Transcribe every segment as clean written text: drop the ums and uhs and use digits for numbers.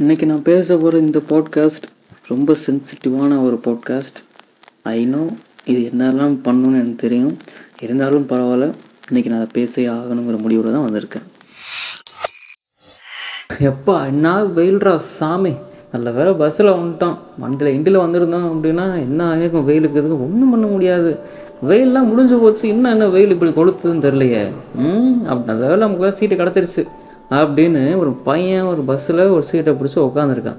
இன்றைக்கி நான் பேச போகிற இந்த பாட்காஸ்ட் ரொம்ப சென்சிட்டிவான ஒரு பாட்காஸ்ட். ஐ நோ இது என்னெல்லாம் பண்ணணும்னு எனக்கு தெரியும். இருந்தாலும் பரவாயில்ல, இன்றைக்கி நான் அதை பேசவே ஆகணுங்கிற முடிவில் தான் வந்திருக்கேன். எப்பா என்ன வெயில்ரா சாமி, நல்ல வேலை பஸ்ஸில் வந்துட்டோம். இண்டியில் வந்திருந்தோம் அப்படின்னா என்ன ஆகிருக்கும், வெயிலுக்கு இதுக்கு ஒன்றும் பண்ண முடியாது. வெயிலெலாம் முடிஞ்சு போச்சு, என்ன வெயில் இப்படி கொளுத்துதுன்னு தெரியலையே. அப்படி நல்ல வேலை நமக்கு சீட்டு கிடச்சிருச்சு அப்படின்னு ஒரு பையன் ஒரு பஸ்ஸில் ஒரு சீட்டை பிடிச்சி உட்காந்துருக்கான்.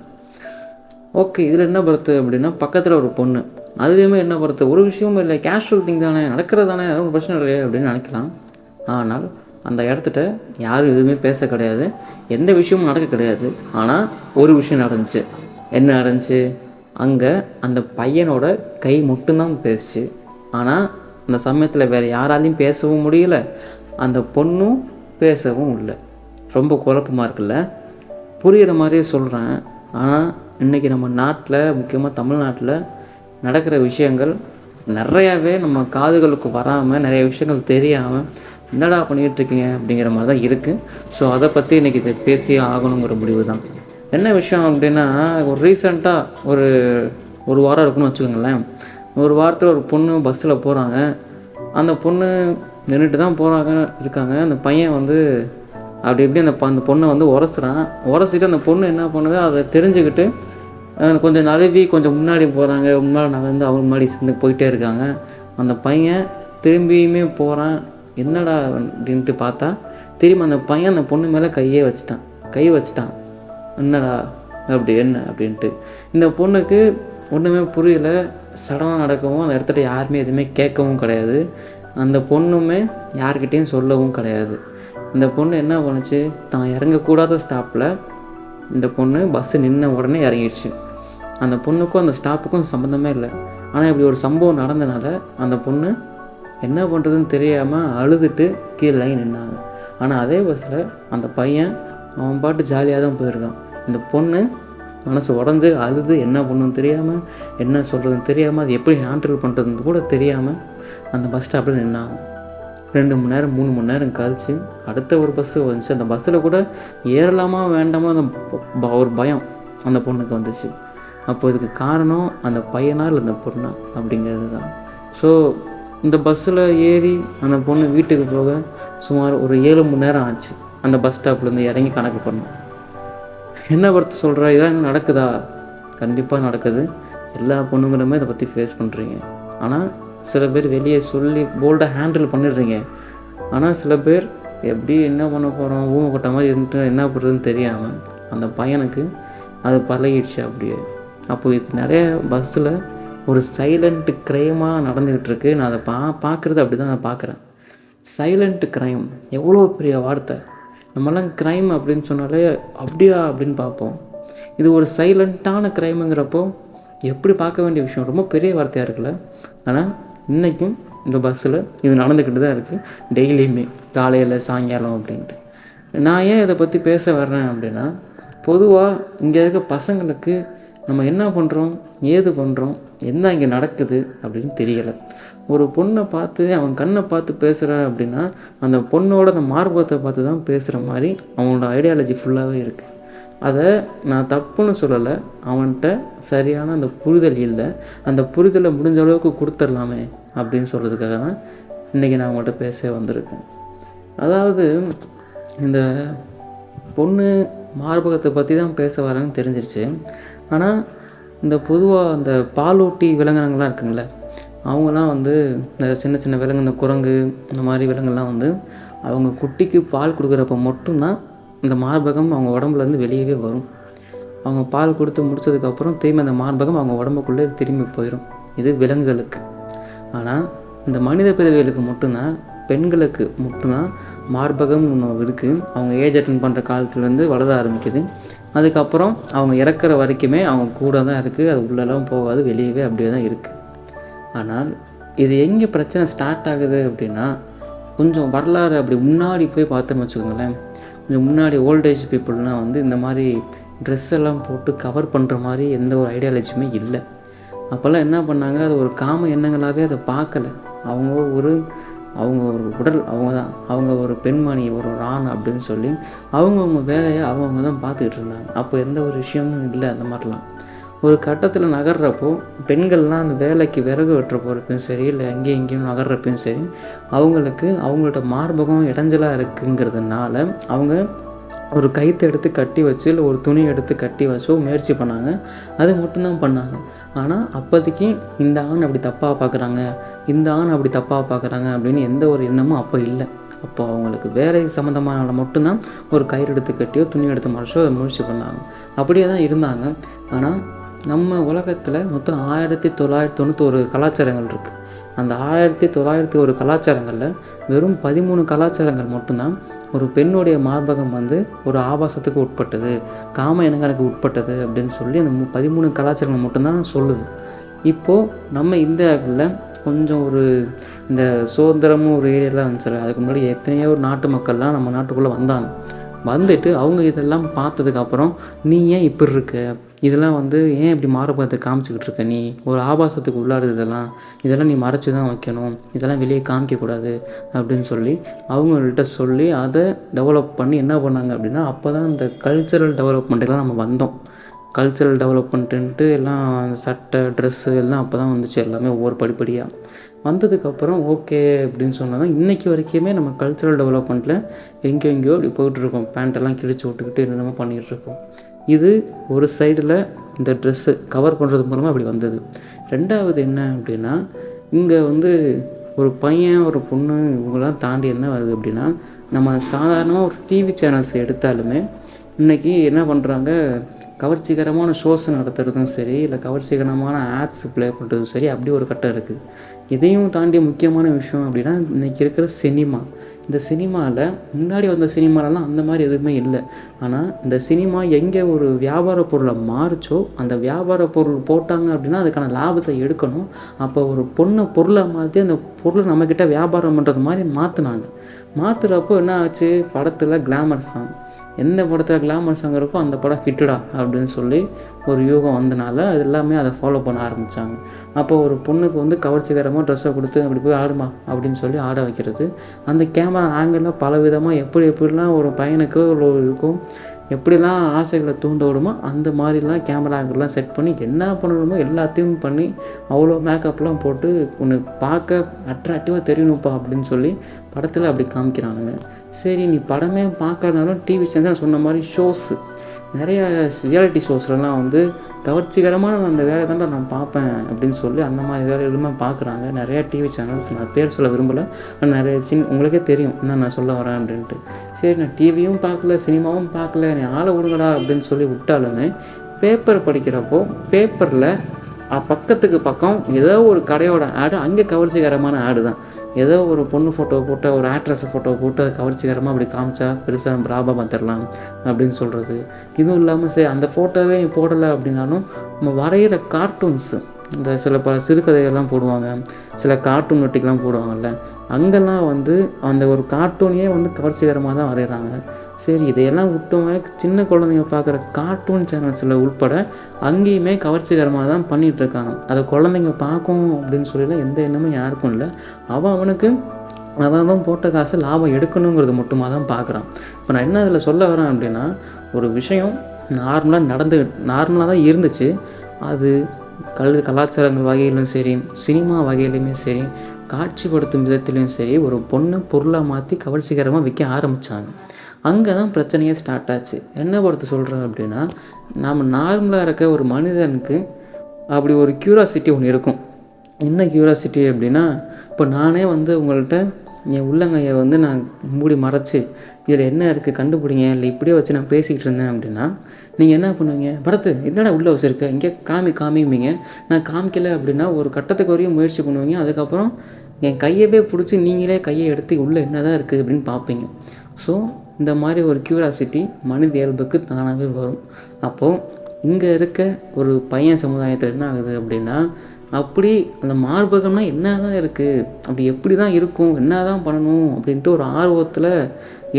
ஓகே, இதில் என்ன பொறுத்து அப்படின்னா, பக்கத்தில் ஒரு பொண்ணு. அதுலேயுமே என்ன பொறுத்து, ஒரு விஷயமும் இல்லை, கேஷுவல் திங் தானே, நடக்கிறது தானே, அதுவும் பிரச்சனை இல்லையே அப்படின்னு நினைக்கலாம். ஆனால் அந்த இடத்துட்ட யாரும் எதுவுமே பேச கிடையாது, எந்த விஷயமும் நடக்க கிடையாது. ஆனால் ஒரு விஷயம் நடந்துச்சு. என்ன நடந்துச்சு, அங்கே அந்த பையனோட கை மட்டும்தான் பேசுச்சு. ஆனால் அந்த சமயத்தில் வேறு யாராலையும் பேசவும் முடியல, அந்த பொண்ணும் பேசவும் இல்லை. ரொம்ப குழப்பமாக இருக்குல்ல. புரிகிற மாதிரியே சொல்கிறேன். ஆனால் இன்றைக்கி நம்ம நாட்டில், முக்கியமாக தமிழ்நாட்டில் நடக்கிற விஷயங்கள் நிறையாவே நம்ம காதுகளுக்கு வராமல், நிறைய விஷயங்கள் தெரியாமல் என்னடா பண்ணிகிட்ருக்கீங்க அப்படிங்கிற மாதிரி தான் இருக்குது. ஸோ அதை பற்றி இன்றைக்கி இதை பேசியே ஆகணுங்கிற முடிவு தான். என்ன விஷயம் அப்படின்னா, ஒரு ரீசெண்டாக ஒரு வாரம் இருக்குன்னு வச்சுக்கோங்களேன். ஒரு வாரத்தில் ஒரு பொண்ணு பஸ்ஸில் போகிறாங்க. அந்த பொண்ணு நின்றுட்டு தான் இருக்காங்க. அந்த பையன் அப்படி எப்படி அந்த பொண்ணை உரசிட்டு அந்த பொண்ணு என்ன பண்ணுது, அதை தெரிஞ்சுக்கிட்டு கொஞ்சம் நழுவி கொஞ்சம் முன்னாடி போகிறாங்க. முன்னாடி நகர்ந்து அவங்க முன்னாடி சேர்ந்து போயிட்டே இருக்காங்க. அந்த பையன் திரும்பியுமே போகிறான். என்னடா அப்படின்ட்டு பார்த்தா திரும்பி அந்த பையன் அந்த பொண்ணு மேலே கை வச்சிட்டான். என்னடா என்ன அப்படின்ட்டு இந்த பொண்ணுக்கு ஒன்றுமே புரியல. சடனாக நடக்கவும் அந்த இடத்துல யாருமே எதுவுமே கேட்கவும் கிடையாது. அந்த பொண்ணுமே யார்கிட்டையும் சொல்லவும் கிடையாது. இந்த பொண்ணு என்ன பண்ணுச்சு, தான் இறங்கக்கூடாத ஸ்டாப்பில் இந்த பொண்ணு பஸ்ஸு நின்ன உடனே இறங்கிடுச்சு. அந்த பொண்ணுக்கும் அந்த ஸ்டாப்புக்கும் சம்மந்தமே இல்லை. ஆனால் இப்படி ஒரு சம்பவம் நடந்தனால அந்த பொண்ணு என்ன பண்ணுறதுன்னு தெரியாமல் அழுதுட்டு கீழே இறங்கி நின்னாங்க. ஆனால் அதே பஸ்ஸில் அந்த பையன் அவன் பாட்டு ஜாலியாக தான் போயிருக்கான். இந்த பொண்ணு மனசு உடஞ்சி அழுது என்ன பண்ணுன்னு தெரியாமல், என்ன சொல்கிறதுன்னு தெரியாமல், அது எப்படி ஹேண்டில் பண்ணுறதுன்னு கூட தெரியாமல் அந்த பஸ் ஸ்டாப்பில் நின்னாங்க. 2 மணி நேரம் 3 மணி நேரம் கழிச்சு அடுத்த ஒரு பஸ்ஸு வந்துச்சு. அந்த பஸ்ஸில் கூட ஏறலாமா வேண்டாமா அந்த ஒரு பயம் அந்த பொண்ணுக்கு வந்துச்சு. அப்போ இதுக்கு காரணம் அந்த பையனா இல்லை அந்த பொண்ணா அப்படிங்கிறது தான். ஸோ இந்த பஸ்ஸில் ஏறி அந்த பொண்ணு வீட்டுக்கு போக சுமார் ஒரு 7 மணி நேரம் ஆச்சு. அந்த பஸ் ஸ்டாப்லேருந்து இறங்கி கணக்கு பண்ணோம். என்ன பொறுத்து சொல்கிறா, இதெல்லாம் நடக்குதா? கண்டிப்பாக நடக்குது. எல்லா பொண்ணுங்களுமே இதை பற்றி ஃபேஸ் பண்ணுறீங்க. ஆனால் சில பேர் வெளியே சொல்லி போல்டாக ஹேண்டில் பண்ணிடுறீங்க. ஆனால் சில பேர் எப்படி என்ன பண்ண போகிறோம், ஊமைப்பட்ட மாதிரி இருந்துட்டு என்ன பண்ணுறதுன்னு தெரியாமல் அந்த பையனுக்கு அது பழகிடுச்சு அப்படியே. அப்போது இது நிறைய பஸ்ஸில் ஒரு சைலண்ட் க்ரைமாக நடந்துக்கிட்டு இருக்கு. நான் அதை பார்க்குறது அப்படி தான் நான் பார்க்குறேன். சைலண்ட் க்ரைம் எவ்வளோ பெரிய வார்த்தை. நம்மளாம் க்ரைம் அப்படின்னு சொன்னாலே அப்படியா அப்படின்னு பார்ப்போம். இது ஒரு சைலண்ட்டான க்ரைமுங்கிறப்போ எப்படி பார்க்க வேண்டிய விஷயம், ரொம்ப பெரிய வார்த்தையாக இருக்குல்ல. ஆனால் இன்றைக்கும் இந்த பஸ்ஸில் இது நடந்துக்கிட்டு தான் இருக்குது, டெய்லியுமே காலையில் சாயங்காலம் அப்படின்ட்டு. நான் ஏன் இதை பற்றி பேச வர்றேன் அப்படின்னா, பொதுவாக இங்கே இருக்க பசங்களுக்கு நம்ம என்ன பண்ணுறோம், ஏது பண்ணுறோம், என்ன இங்கே நடக்குது அப்படின்னு தெரியலை. ஒரு பொண்ணை பார்த்து அவன் கண்ணை பார்த்து பேசுகிற அப்படின்னா அந்த பொண்ணோட அந்த மார்பகத்தை பார்த்து தான் பேசுகிற மாதிரி அவனோட ஐடியாலஜி ஃபுல்லாகவே இருக்குது. அதை நான் தப்புன்னு சொல்லலை, அவன்கிட்ட சரியான அந்த புரிதல் இல்லை. அந்த புரிதலை முடிஞ்ச அளவுக்கு கொடுத்துடலாமே அப்படின்னு சொல்கிறதுக்காக தான் இன்றைக்கி நான் அவங்கள்ட்ட பேச வந்திருக்கேன். அதாவது இந்த பொண்ணு மார்பகத்தை பற்றி தான் பேச வரேன்னு தெரிஞ்சிருச்சு. ஆனால் இந்த பொதுவாக அந்த பாலூட்டி விலங்கினங்கள்லாம் இருக்குங்களே, அவங்களாம் இந்த சின்ன சின்ன விலங்கு, இந்த குரங்கு, இந்த மாதிரி விலங்குலாம் அவங்க குட்டிக்கு பால் கொடுக்குறப்ப மட்டும்தான் இந்த மார்பகம் அவங்க உடம்புலேருந்து வெளியவே வரும். அவங்க பால் கொடுத்து முடித்ததுக்கப்புறம் திரும்பி அந்த மார்பகம் அவங்க உடம்புக்குள்ளே திரும்பி போயிடும். இது விலங்குகளுக்கு. ஆனால் இந்த மனித பிறவிகளுக்கு மட்டும்தான், பெண்களுக்கு மட்டும்தான் மார்பகம் ஒன்று இருக்குது. அவங்க ஏஜ் அட்டன் பண்ணுற காலத்துலேருந்து வளர ஆரம்பிக்குது. அதுக்கப்புறம் அவங்க இறக்குற வரைக்குமே அவங்க கூட தான் இருக்குது. அது உள்ளெல்லாம் போகாது, வெளியவே அப்படியே தான் இருக்குது. ஆனால் இது எங்கே பிரச்சனை ஸ்டார்ட் ஆகுது அப்படின்னா, கொஞ்சம் வரலாறு அப்படி முன்னாடி போய் பார்த்தோன்னு வச்சுக்கோங்களேன். கொஞ்சம் முன்னாடி ஓல்டேஜ் பீப்புள்னால் இந்த மாதிரி ட்ரெஸ் எல்லாம் போட்டு கவர் பண்ணுற மாதிரி எந்த ஒரு ஐடியாலஜியுமே இல்லை. அப்போல்லாம் என்ன பண்ணாங்க, அது ஒரு காம எண்ணங்களாகவே அதை பார்க்கலை. அவங்க ஒரு அவங்க ஒரு உடல் அவங்க ஒரு பெண்மணி, ஒரு ஆண் அப்படின்னு சொல்லி அவங்கவுங்க வேலையை அவங்கவுங்க தான் பார்த்துக்கிட்டு இருந்தாங்க. அப்போ எந்த ஒரு விஷயமும் இல்லை. அந்த மாதிரிலாம் ஒரு கட்டத்தில் நகர்றப்போ பெண்கள்லாம் அந்த வேலைக்கு விறகு வெட்டுற போகிறப்பையும் சரி, இல்லை எங்கேயும் இங்கேயும் நகர்றப்பையும் சரி, அவங்களோட மார்பகம் இடைஞ்சலாக இருக்குங்கிறதுனால அவங்க ஒரு கயிற்று எடுத்து கட்டி வச்சு, இல்லை ஒரு துணி எடுத்து கட்டி வச்சோ முயற்சி பண்ணாங்க. அது மட்டும்தான் பண்ணாங்க. ஆனால் அப்போதைக்கு இந்த ஆண் அப்படி தப்பாக பார்க்குறாங்க, இந்த ஆண் அப்படி தப்பாக பார்க்குறாங்க அப்படின்னு எந்த ஒரு எண்ணமும் அப்போ இல்லை. அப்போ அவங்களுக்கு வேலை சம்மந்தமான மட்டும்தான் ஒரு கயிறு எடுத்து கட்டியோ துணி எடுத்து மறைச்சோ முயற்சி பண்ணாங்க. அப்படியே தான் இருந்தாங்க. ஆனால் நம்ம உலகத்தில் மொத்தம் 1991 கலாச்சாரங்கள் இருக்குது. அந்த 1901 கலாச்சாரங்களில் வெறும் 13 கலாச்சாரங்கள் மட்டும்தான் ஒரு பெண்ணுடைய மார்பகம் ஒரு ஆபாசத்துக்கு உட்பட்டது, காம இனங்களுக்கு உட்பட்டது அப்படின்னு சொல்லி அந்த 13 கலாச்சாரங்கள் மட்டும்தான் சொல்லுது. இப்போது நம்ம இந்தியாவில் கொஞ்சம் இந்த சுதந்திரமும் ஒரு ஏரியாலாம் இருந்துச்சு. அதுக்கு முன்னாடி எத்தனையோ நாட்டு மக்கள்லாம் நம்ம நாட்டுக்குள்ளே வந்துட்டு அவங்க இதெல்லாம் பார்த்ததுக்கப்புறம் நீ ஏன் இப்படி இருக்க, இதெல்லாம் ஏன் இப்படி மாறுபடுறதை காமிச்சிக்கிட்டு இருக்க, நீ ஒரு ஆபாசத்துக்கு உள்ளாடுது, இதெல்லாம் நீ மறைச்சி தான் வைக்கணும், இதெல்லாம் வெளியே காமிக்கக்கூடாது அப்படின்னு சொல்லி அவங்கள்ட்ட சொல்லி அதை டெவலப் பண்ணி என்ன பண்ணாங்க அப்படின்னா, அப்போ தான் இந்த கல்ச்சரல் டெவலப்மெண்ட்டுக்கெலாம் நம்ம வந்தோம். கல்ச்சரல் டெவலப்மெண்ட்டுன்ட்டு எல்லாம் சட்டை, ட்ரெஸ்ஸு எல்லாம் அப்போ தான் வந்துச்சு. எல்லாமே ஒவ்வொரு படிப்படியாக வந்ததுக்கப்புறம் ஓகே அப்படின்னு சொன்னால் தான் இன்றைக்கி வரைக்குமே நம்ம கல்ச்சரல் டெவலப்மெண்ட்டில் எங்கெங்கேயோ அப்படி போயிட்டுருக்கோம். பேண்ட்டெல்லாம் கிழிச்சு விட்டுக்கிட்டு என்னென்னமோ பண்ணிகிட்ருக்கோம். இது ஒரு சைடில் இந்த ட்ரெஸ்ஸு கவர் பண்ணுறது மூலமாக அப்படி வந்தது. ரெண்டாவது என்ன அப்படின்னா, இங்கே ஒரு பையன் ஒரு பொண்ணு இவங்களாம் தாண்டி என்ன வருது அப்படின்னா, நம்ம சாதாரணமாக ஒரு டிவி சேனல்ஸ் எடுத்தாலுமே இன்றைக்கி என்ன பண்ணுறாங்க, கவர்ச்சிகரமான ஷோஸ் நடத்துகிறதும் சரி, இல்லை கவர்ச்சிகரமான ஆட்ஸ் ப்ளே பண்ணுறதும் சரி, அப்படி ஒரு கட்டம் இருக்குது. இதையும் தாண்டி முக்கியமான விஷயம் அப்படின்னா இன்றைக்கி இருக்கிற சினிமா. இந்த சினிமாவில் முன்னாடி வந்த சினிமாலலாம் அந்த மாதிரி எதுவுமே இல்லை. ஆனால் இந்த சினிமா எங்கே ஒரு வியாபார பொருளை மாறிச்சோ, அந்த வியாபார பொருள் போட்டாங்க அப்படின்னா அதுக்கான லாபத்தை எடுக்கணும். அப்போ ஒரு பொருளை மாற்றி அந்த பொருளை நம்மக்கிட்ட வியாபாரம் பண்ணுறது மாதிரி மாற்றுறப்போ என்ன ஆச்சு, படத்தில் கிளாமர் சாங், எந்த படத்தில் கிளாமர் சாங் இருக்கோ அந்த படம் ஃபிட்டடா அப்படின்னு சொல்லி ஒரு யூகம் வந்தனால அது எல்லாமே அதை ஃபாலோ பண்ண ஆரம்பித்தாங்க. அப்போ ஒரு பொண்ணுக்கு கவர்ச்சிகரமாக ட்ரெஸ்ஸை கொடுத்து அப்படி போய் ஆடுமா அப்படின்னு சொல்லி ஆட வைக்கிறது, அந்த கேமரா ஆங்கிளில் பல விதமாக எப்படிலாம் ஒரு பையனுக்கு இருக்கும், எப்படிலாம் ஆசைகளை தூண்ட விடுமோ அந்த மாதிரிலாம் கேமரா ஆங்கிள்லாம் செட் பண்ணி என்ன பண்ணணுமோ எல்லாத்தையும் பண்ணி அவ்வளோ மேக்கப்லாம் போட்டு ஒன்று பார்க்க அட்ராக்டிவாக தெரியணும்ப்பா அப்படின்னு சொல்லி படத்தில் அப்படி காமிக்கிறானுங்க. சரி, நீ படமே பார்க்கறனாலும் டிவி சேனல் சொன்ன மாதிரி ஷோஸு, நிறைய ரியாலிட்டி ஷோஸ்லாம் கவர்ச்சிகரமான அந்த வேலை தான்டா நான் பார்ப்பேன் அப்படின்னு சொல்லி அந்த மாதிரி வேலைகளுமே பார்க்குறாங்க நிறையா டிவி சேனல்ஸ். நான் பேர் சொல்ல விரும்பலை, நிறைய உங்களுக்கே தெரியும் என்ன நான் சொல்ல வரேன் அப்படின்ட்டு. சரி, நான் டிவியும் பார்க்கல, சினிமாவும் பார்க்கல, நீ ஆளை விடுங்கடா அப்படின்னு சொல்லி விட்டாலுமே பேப்பர் படிக்கிறப்போ பேப்பரில் பக்கத்துக்கு பக்கம் ஏதோ ஒரு கடையோட ஆடு, அங்கே கவர்ச்சிகரமான ஆடு தான். ஏதோ ஒரு பொண்ணு ஃபோட்டோ போட்டு, ஒரு ஆக்ட்ரஸ் ஃபோட்டோ போட்டு அது கவர்ச்சிகரமாக அப்படி காமிச்சா பெருசாக லாபமாக தரலாம் அப்படின்னு சொல்கிறது. இதுவும் இல்லாமல் சரி அந்த ஃபோட்டோவே நீ போடலை அப்படின்னாலும் நம்ம வரைகிற கார்ட்டூன்ஸு, இந்த சில சிறுகதைகள்லாம் போடுவாங்க, சில கார்ட்டூன் நொட்டிக்கெலாம் போடுவாங்கள்ல, அங்கெல்லாம் அந்த ஒரு கார்ட்டூனையே கவர்ச்சிகரமாக தான் வரைகிறாங்க. சரி, இதையெல்லாம் விட்டோமே சின்ன குழந்தைங்க பார்க்குற கார்ட்டூன் சேனல்ஸில் உள்பட அங்கேயுமே கவர்ச்சிகரமாக தான் பண்ணிகிட்ருக்காங்க. அதை குழந்தைங்க பார்க்கும் அப்படின்னு சொல்லிலாம் எந்த எண்ணமும் யாருக்கும் இல்லை. அவன் போட்ட காசு லாபம் எடுக்கணுங்கிறது மட்டுமாக தான் பார்க்குறான். இப்போ நான் என்ன இதில் சொல்ல வரேன் அப்படின்னா, ஒரு விஷயம் நார்மலாக தான் இருந்துச்சு. அது கலாச்சாரங்கள் வகையிலும் சரி, சினிமா வகையிலையுமே சரி, காட்சிப்படுத்தும் விதத்துலையும் சரி, ஒரு பொருளை மாற்றி கவர்ச்சிகரமாக விற்க ஆரம்பித்தாங்க. அங்கே தான் பிரச்சனையே ஸ்டார்ட் ஆச்சு. என்ன பொறுத்து சொல்கிறேன் அப்படின்னா, நாம் நார்மலாக இருக்க ஒரு மனிதனுக்கு அப்படி ஒரு க்யூரியாசிட்டி ஒன்று இருக்கும். என்ன க்யூரியாசிட்டி அப்படின்னா, இப்போ நானே உங்கள்கிட்ட என் உள்ளங்கையை நான் மூடி மறைச்சி இதில் என்ன இருக்குது கண்டுபிடிங்க, இல்லை இப்படியே வச்சு நான் பேசிக்கிட்டு இருந்தேன் அப்படின்னா நீங்கள் என்ன பண்ணுவீங்க, படத்து என்னடா உள்ளே வச்சுருக்க, இங்கே காமிப்பீங்க. நான் காமிக்கலை அப்படின்னா ஒரு கட்டத்துக்கு வரையும் முயற்சி பண்ணுவீங்க. அதுக்கப்புறம் என் கையவே பிடிச்சி நீங்களே கையை எடுத்து உள்ளே என்ன தான் இருக்குது அப்படின்னு பார்ப்பீங்க. ஸோ இந்த மாதிரி ஒரு க்யூரியாசிட்டி மனித இயல்புக்கு தானாகவே வரும். அப்போது இங்கே இருக்க ஒரு பையன் சமுதாயத்தில் என்ன ஆகுது அப்படின்னா, அப்படி அந்த மார்பகம்னா என்ன தான் இருக்குது, அப்படி எப்படி தான் இருக்கும், என்ன தான் பண்ணணும் அப்படின்ட்டு ஒரு ஆர்வத்தில்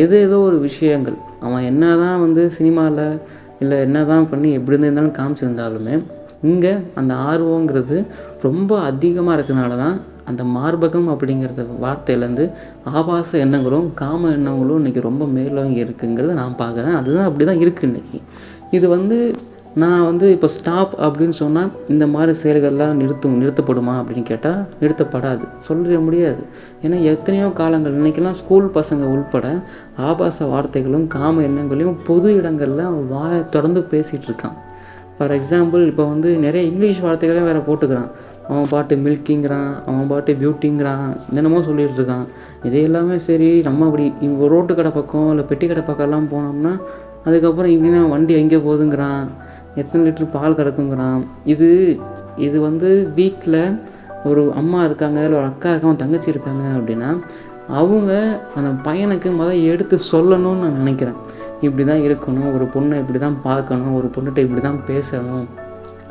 ஏதோ ஒரு விஷயங்கள் அவன் என்ன தான் சினிமாவில் இல்லை என்ன தான் பண்ணி எப்படி இருந்தாலும் காமிச்சிருந்தாலுமே இங்கே அந்த ஆர்வங்கிறது ரொம்ப அதிகமாக இருக்கிறனால தான் அந்த மார்பகம் அப்படிங்கிறத வார்த்தையிலேருந்து ஆபாச எண்ணங்களும் காம எண்ணங்களும் இன்றைக்கி ரொம்ப மேலோங்கி இருக்குங்கிறத நான் பார்க்குறேன். அதுதான் அப்படி தான் இருக்குது இன்றைக்கி. இது நான் இப்போ ஸ்டாப் அப்படின்னு சொன்னால் இந்த மாதிரி செயல்கள்லாம் நிறுத்தப்படுமா அப்படின்னு கேட்டால் நிறுத்தப்படாது, சொல்ல முடியாது. ஏன்னா எத்தனையோ காலங்கள் இன்றைக்கெல்லாம் ஸ்கூல் பசங்க உள்பட ஆபாச வார்த்தைகளும் காம எண்ணங்களையும் பொது இடங்களில் வாயை தொடர்ந்து பேசிகிட்டு இருக்கான். ஃபார் எக்ஸாம்பிள் இப்போ நிறைய இங்கிலீஷ் வார்த்தைகளே வேறு போட்டுக்கிறான். அவன் பாட்டு மில்கிங்கிறான், அவன் பாட்டு பியூட்டிங்கிறான், என்னமோ சொல்லிகிட்டு இருக்கான். இதே எல்லாமே சரி, நம்ம அப்படி இங்கே ரோட்டு கடை பக்கம் இல்லை பெட்டி கடை பக்கம்லாம் போனோம்னா அதுக்கப்புறம் இப்படின்னா வண்டி எங்கே போகுதுங்கிறான், எத்தனை லிட்டர் பால் கறக்குங்கிறான். இது வீட்டில் ஒரு அம்மா இருக்காங்க, இல்லை ஒரு அக்கா இருக்காங்க, தங்கச்சி இருக்காங்க அப்படின்னா அவங்க அந்த பையனுக்கு எடுத்து சொல்லணும்னு நான் நினைக்கிறேன். இப்படி தான் இருக்கணும், ஒரு பொண்ணை இப்படி தான் பார்க்கணும், ஒரு பொண்ணுகிட்ட இப்படி தான் பேசணும்,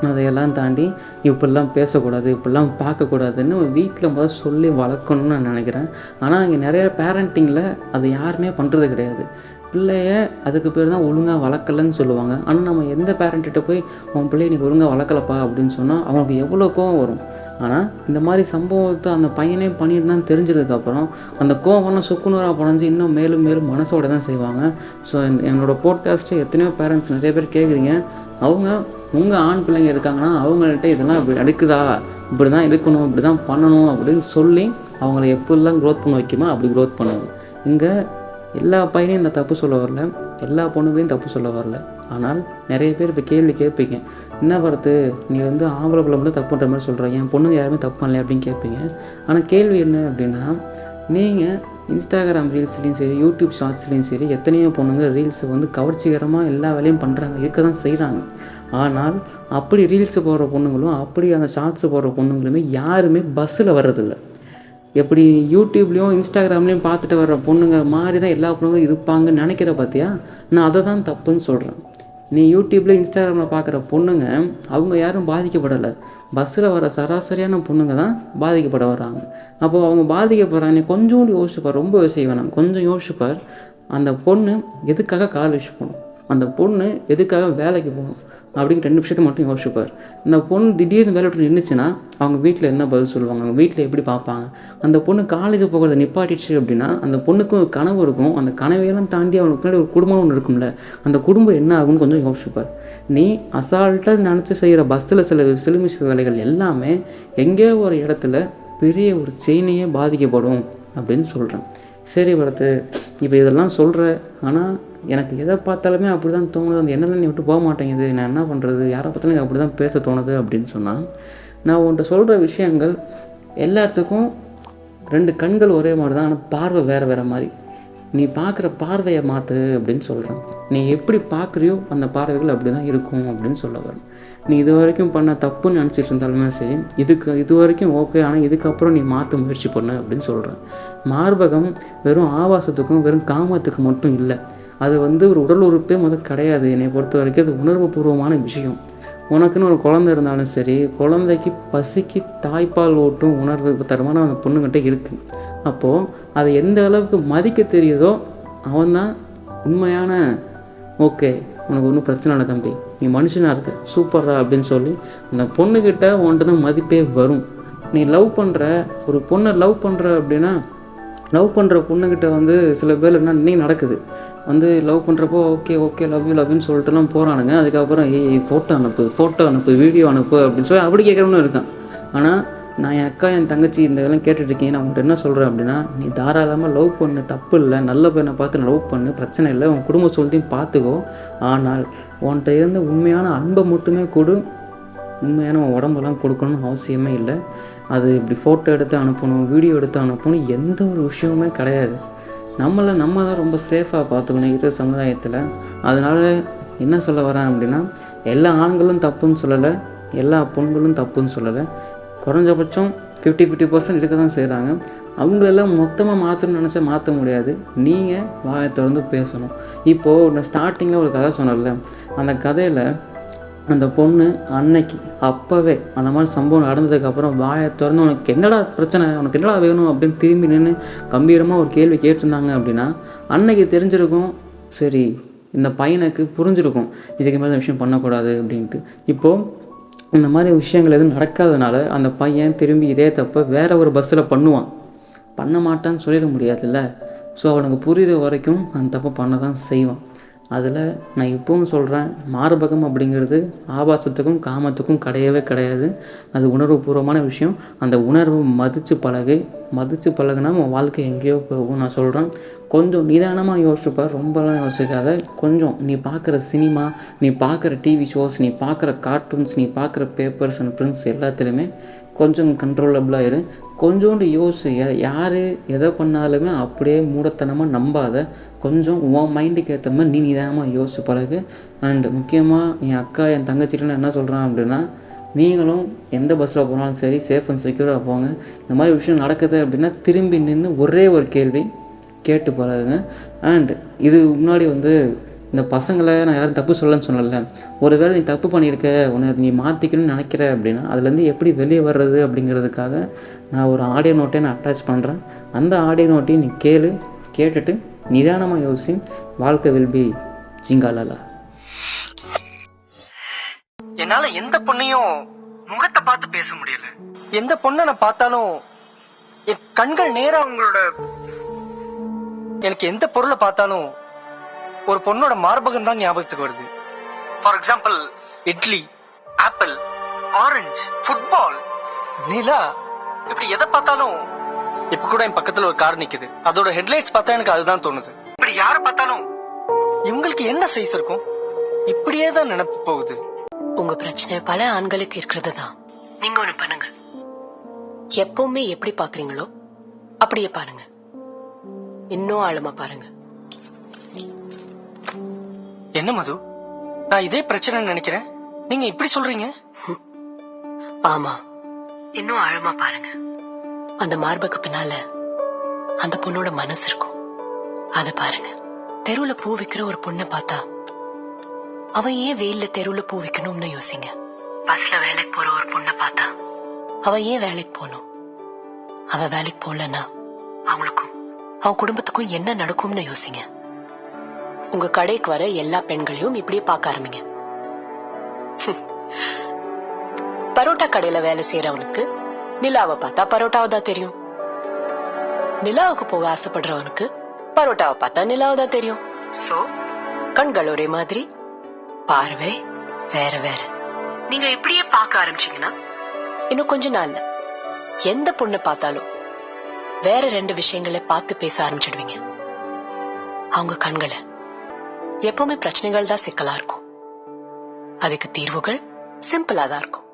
அதையெல்லாம் தாண்டி இப்படிலாம் பேசக்கூடாது, இப்படிலாம் பார்க்கக்கூடாதுன்னு வீட்டில் சொல்லி வளர்க்கணும்னு நான் நினைக்கிறேன். ஆனால் இங்கே நிறைய பேரண்டிங்கில் அது யாருமே பண்ணுறது கிடையாது. பிள்ளைய அதுக்கு பேர் தான் ஒழுங்காக வளர்க்கலன்னு சொல்லுவாங்க. ஆனால் நம்ம எந்த பேரண்ட்டிட்ட போய் உன் பிள்ளைய நீ ஒழுங்காக வளர்க்கலப்பா அப்படின்னு சொன்னால் அவனுக்கு எவ்வளோ கோவம் வரும். ஆனால் இந்த மாதிரி சம்பவத்தை அந்த பையனே பண்ணிட்டு தான் தெரிஞ்சதுக்கப்புறம் அந்த கோவம்லாம் சுக்குநூறாக படைஞ்சு இன்னும் மேலும் மேலும் மனசோட தான் செய்வாங்க. ஸோ என்னோடய போட்காஸ்ட்டு எத்தனையோ பேரண்ட்ஸ் நிறைய பேர் கேட்குறீங்க, அவங்க உங்கள் ஆண் பிள்ளைங்க இருக்காங்கன்னா அவங்கள்ட்ட இதெல்லாம் இப்படி அடுக்குதா, இப்படி தான் இருக்கணும், இப்படி தான் பண்ணணும் அப்படின்னு சொல்லி அவங்கள எப்படிலாம் க்ரோத் பண்ண வைக்குமோ அப்படி க்ரோத் பண்ணுங்க. இங்கே எல்லா பையனையும் இந்த தப்பு சொல்ல வரல, எல்லா பொண்ணுங்களையும் தப்பு சொல்ல வரல. ஆனால் நிறைய பேர் இப்போ கேள்வி கேட்பீங்க, என்ன பார்த்து நீ ஆம்பளை பிள்ளை மட்டும் தப்பு பண்ணுற மாதிரி சொல்கிறீங்க, என் பொண்ணுங்க யாருமே தப்பு பண்ணல அப்படின்னு கேட்பீங்க. ஆனால் கேள்வி என்ன அப்படின்னா, நீங்கள் இன்ஸ்டாகிராம் ரீல்ஸ்லேயும் சரி, யூடியூப் ஷார்ட்ஸ்லேயும் சரி எத்தனையோ பொண்ணுங்க ரீல்ஸ் கவர்ச்சிகரமாக எல்லா வேலையும் பண்ணுறாங்க, இருக்க தான் செய்கிறாங்க. ஆனால் அப்படி ரீல்ஸு போடுற பொண்ணுங்களும் அப்படி அந்த ஷார்ட்ஸு போடுற பொண்ணுங்களுமே யாருமே பஸ்ஸில் வர்றதில்லை. எப்படி யூடியூப்லேயும் இன்ஸ்டாகிராம்லேயும் பார்த்துட்டு வர்ற பொண்ணுங்க மாதிரி தான் எல்லா பொண்ணுங்களும் இருப்பாங்கன்னு நினைக்கிற பார்த்தியா, நான் அதை தான் தப்புன்னு சொல்கிறேன். நீ யூடியூப்பில் இன்ஸ்டாகிராமில் பார்க்குற பொண்ணுங்க அவங்க யாரும் பாதிக்கப்படலை, பஸ்ஸில் வர சராசரியான பொண்ணுங்க தான் பாதிக்கப்பட வர்றாங்க. அப்போது அவங்க பாதிக்கப்படுறாங்க. நீ கொஞ்சோண்டு யோசிச்சுப்பார், ரொம்ப யோசிக்க வேணாம், கொஞ்சம் யோசிச்சுப்பார். அந்த பொண்ணு எதுக்காக காலேஜ் போகணும், அந்த பொண்ணு எதுக்காக வேலைக்கு போகணும் அப்படிங்கிற 2 விஷயத்தை மட்டும் யோசிச்சுப்பார். இந்த பொண்ணு திடீர்னு வேலை விட்டு நின்றுச்சுன்னா அவங்க வீட்டில் என்ன பதில் சொல்லுவாங்க, அவங்க வீட்டில் எப்படி பார்ப்பாங்க. அந்த பொண்ணு காலேஜ் போகிறத நிப்பாட்டிடுச்சு அப்படின்னா அந்த பொண்ணுக்கும் ஒரு கனவு இருக்கும், அந்த கனவையெல்லாம் தாண்டி அவனுக்கு பின்னாடி ஒரு குடும்பம் ஒன்று இருக்கும்ல, அந்த குடும்பம் என்ன ஆகும்னு கொஞ்சம் யோசிச்சுப்பார். நீ அசால்ட்டாக நினச்சி செய்கிற பஸ்ஸில் சில சிலுமிச வேலைகள் எல்லாமே எங்கேயோ ஒரு இடத்துல பெரிய ஒரு செயினையே பாதிக்கப்படும் அப்படின்னு சொல்கிறேன். சரி பரத்து, இப்போ இதெல்லாம் சொல்கிற, ஆனால் எனக்கு எதை பார்த்தாலுமே அப்படி தான் தோணுது, அந்த எண்ணெய் நீ விட்டு போக மாட்டேங்குது, நான் என்ன பண்ணுறது, யாரை பார்த்தாலும் எனக்கு அப்படி தான் பேச தோணுது அப்படின்னு சொன்னால், நான் உன்கிட்ட சொல்கிற விஷயங்கள் எல்லாத்துக்கும் 2 கண்கள் ஒரே மாதிரி தான், ஆனால் பார்வை வேறு வேறு மாதிரி. நீ பார்க்குற பார்வையை மாற்று அப்படின்னு சொல்கிறேன். நீ எப்படி பார்க்குறியோ அந்த பார்வைகள் அப்படி தான் இருக்கும் அப்படின்னு சொல்ல வரேன். நீ இது வரைக்கும் பண்ண தப்புன்னு நினச்சிட்டு இருந்தாலுமே சரி, இது வரைக்கும் ஓகே, ஆனால் இதுக்கப்புறம் நீ மாற்ற முயற்சி பண்ணு அப்படின்னு சொல்கிறேன். மார்பகம் வெறும் ஆபாசத்துக்கும் வெறும் காமத்துக்கு மட்டும் இல்லை, அது ஒரு உடல் உறுப்பே கிடையாது. என்னை பொறுத்த வரைக்கும் அது உணர்வுபூர்வமான விஷயம். உனக்குன்னு ஒரு குழந்தை இருந்தாலும் சரி, குழந்தைக்கு பசிக்கு தாய்ப்பால் ஊட்டும் உணர்வு தரமான அந்த பொண்ணுங்கிட்ட இருக்குது. அப்போது அதை எந்த அளவுக்கு மதிக்க தெரியுதோ அவன்தான் உண்மையான ஓகே, உனக்கு ஒன்றும் பிரச்சனை இல்லை தம்பி, நீ மனுஷனாக இருக்க, சூப்பரா அப்படின்னு சொல்லி அந்த பொண்ணுக்கிட்ட உன்கிட்ட தான் மதிப்பே வரும். நீ லவ் பண்ணுற ஒரு பொண்ணை அப்படின்னா லவ் பண்ணுற பொண்ணுக்கிட்ட சில பேர் என்ன இன்னைக்கு நடக்குது, லவ் பண்ணுறப்போ ஓகே லவ்னு சொல்லிட்டுலாம் போகிறானுங்க. அதுக்கப்புறம் ஃபோட்டோ அனுப்பு வீடியோ அனுப்பு அப்படின்னு சொல்லி அப்படி கேட்குறவனும் இருக்கான். ஆனால் நான் என் அக்கா என் தங்கச்சி இந்த இதெல்லாம் கேட்டுட்ருக்கேன், நான் உங்கள்கிட்ட என்ன சொல்கிறேன் அப்படின்னா, நீ தாராளமாக லவ் பண்ணு, தப்பு இல்லை, நல்ல பையனை பார்த்து லவ் பண்ணு, பிரச்சனை இல்லை, உன் குடும்ப சொல்லியும் பார்த்துக்கோ. ஆனால் உன்கிட்ட இருந்து உண்மையான அன்பை மட்டுமே கொடு, உண்மையான உடம்பெல்லாம் கொடுக்கணும்னு அவசியமே இல்லை. அது இப்படி ஃபோட்டோ எடுத்து அனுப்பணும், வீடியோ எடுத்து அனுப்பணும், எந்த ஒரு விஷயமுமே கிடையாது. நம்ம தான் ரொம்ப சேஃபாக பார்த்துக்கணும் இருக்கிற சமுதாயத்தில். அதனால் என்ன சொல்ல வரேன் அப்படின்னா, எல்லா ஆண்களும் தப்புன்னு சொல்லலை, எல்லா பொண்களும் தப்புன்னு சொல்லலை, குறைஞ்சபட்சம் 50% இருக்க தான் செய்கிறாங்க. அவங்களெல்லாம் மொத்தமாக மாற்றணும்னு நினச்சா மாற்ற முடியாது. நீங்கள் வாயை திறந்து பேசணும். இப்போது நான் ஸ்டார்டிங்கில் ஒரு கதை சொன்னேன்ல, அந்த கதையில் அந்த பொண்ணு அன்னைக்கு அப்போவே அந்த மாதிரி சம்பவம் நடந்ததுக்கப்புறம் வாயை திறந்து உனக்கு என்னடா பிரச்சனை, உனக்கு என்னடா வேணும் அப்படின்னு திரும்பி நின்று கம்பீரமாக ஒரு கேள்வி கேட்டிருந்தாங்க அப்படின்னா அன்னைக்கு தெரிஞ்சிருக்கும், சரி இந்த பையனுக்கு புரிஞ்சிருக்கும் இதுக்கு மேலே விஷயம் பண்ணக்கூடாது அப்படின்ட்டு. இப்போது இந்த மாதிரி விஷயங்கள் எதுவும் நடக்காதனால அந்த பையன் திரும்பி இதே தப்பை வேறு ஒரு பஸ்ஸில் பண்ணுவான். பண்ண மாட்டான்னு சொல்லிட முடியாதுல்ல. ஸோ அவனுக்கு புரிகிற வரைக்கும் அந்த தப்பு பண்ண தான் செய்வான். அதில் நான் இப்பவும் சொல்கிறேன், மார்பகம் அப்படிங்கிறது ஆபாசத்துக்கும் காமத்துக்கும் கிடையவே கிடையாது. அது உணர்வுபூர்வமான விஷயம். அந்த உணர்வை மதித்து பழகுனா உன் வாழ்க்கை எங்கேயோ போகும். நான் சொல்கிறேன், கொஞ்சம் நிதானமாக யோசிச்சுப்பார், ரொம்பலாம் யோசிக்காத. கொஞ்சம் நீ பார்க்குற சினிமா, நீ பார்க்குற டிவி ஷோஸ், நீ பார்க்குற கார்ட்டூன்ஸ், நீ பார்க்குற பேப்பர்ஸ் அண்ட் பிரிண்ட்ஸ் எல்லாத்துலேயுமே கொஞ்சம் கண்ட்ரோலபிளாக இரு. கொஞ்சோண்டு யோசி. யார் எதை பண்ணாலுமே அப்படியே மூடத்தனமாக நம்பாத. கொஞ்சம் உன் மைண்டுக்கு ஏற்ற மாதிரி நீ நிதானமாக யோசிச்சு பழகு. அண்டு முக்கியமாக என் அக்கா, என் தங்கச்சிட்டு நான் என்ன சொல்கிறேன் அப்படின்னா, நீங்களும் எந்த பஸ்ஸில் போனாலும் சரி சேஃப் அண்ட் செக்யூராக போங்க. இந்த மாதிரி விஷயம் நடக்குது அப்படின்னா திரும்பி நின்று ஒரே ஒரு கேள்வி கேட்டு பழகுங்க. அண்ட் இது முன்னாடி இந்த பசங்களை நான் யாரும் தப்பு சொல்லன்னு சொல்லலை. ஒருவேளை நீ தப்பு பண்ணியிருக்க, உன்னை நீ மாற்றிக்கணும்னு நினைக்கிற அப்படின்னா அதுலேருந்து எப்படி வெளியே வர்றது அப்படிங்கிறதுக்காக நான் ஒரு ஆடியோ நோட்டை நான் அட்டாச் பண்ணுறேன். அந்த ஆடியோ நோட்டையும் நீ கேட்டுட்டு நிதானமாக யோசி. வாழ்க்கை வில் பி ஜிங்காலாலா. என்னால எந்த பொண்ணையும் முகத்தை பார்த்து பேச முடியல. எந்த பொண்ணை நான் பார்த்தாலும் என் கண்கள் நேரா அவங்களோட, எனக்கு எந்த பொருளை பார்த்தாலும் ஒரு பொண்ணோட மார்பகம் தான் ஞாபகத்துக்கு வருது. For example, idli, apple, orange, football, நிலா, இப்படி எதை பார்த்தாலும். இப்ப கூட என் பக்கத்துல ஒரு கார் நிக்குது, அதோட ஹெட்லைட்ஸ் பார்த்தா எனக்கு அதுதான் தோணுது. இப்படி யாரை பார்த்தாலும் இவங்களுக்கு என்ன சைஸ் இருக்கும், இப்படியே தான் நினைப்பு போகுது. உங்க பிரச்சனை பல ஆண்களுக்கு இருக்கிறது தான். நீங்க ஒண்ணு பண்ணுங்க, எப்பவுமே எப்படி பாக்குறீங்களோ அப்படியே பாருங்க. இன்னும் ஆழமா பாருங்க. என்ன மது, நான் இதே பிரச்சனை நினைக்கிறேன், நீங்க இப்படி சொல்றீங்க? ஆமா, இன்னும் ஆழமா பாருங்க. அந்த மார்புக்கு பின்னால அந்த பொண்ணோட மனசு இருக்கும், அத பாருங்க. தெருவுல பூ விக்கிற ஒரு பொண்ணை பார்த்தா அவன் ஏன் வெயில்ல தெருவுல பூ விக்கணும்னு யோசிங்க. பஸ்ல வேலைக்கு போற ஒரு பொண்ணை பார்த்தா அவன் ஏன் வேலைக்கு போகணும், அவன் வேலைக்கு போகலன்னா அவங்களுக்கும் அவன் குடும்பத்துக்கும் என்ன நடக்கும்னு யோசிங்க. உங்க கடைக்கு வர எல்லா பெண்களையும் இப்படியே பார்க்க ஆரம்பிங்க. பரோட்டா கடையில வேலை செய்யறவனுக்கு நிலாவை பார்த்தா பரோட்டாவை தான் தெரியும். நிலாவுக்கு போக ஆசைப்படுறவனுக்கு பரோட்டாவை பார்த்தா நிலாவை தான் தெரியும். சோ கண்கள் ஒரே மாதிரி, பார்வை வேற வேற. நீங்க இப்படியே பார்க்க ஆரம்பிச்சீங்கன்னா இன்னும் கொஞ்ச நாள்ல எந்த பொண்ணை பார்த்தாலும் வேற ரெண்டு விஷயங்களை பார்த்து பேச ஆரம்பிச்சிடுவீங்க. அவங்க கண்களை எப்பவுமே பிரச்சனைகள் தான் சிக்கலா இருக்கும், அதுக்கு தீர்வுகள் சிம்பிளா தான் இருக்கும்.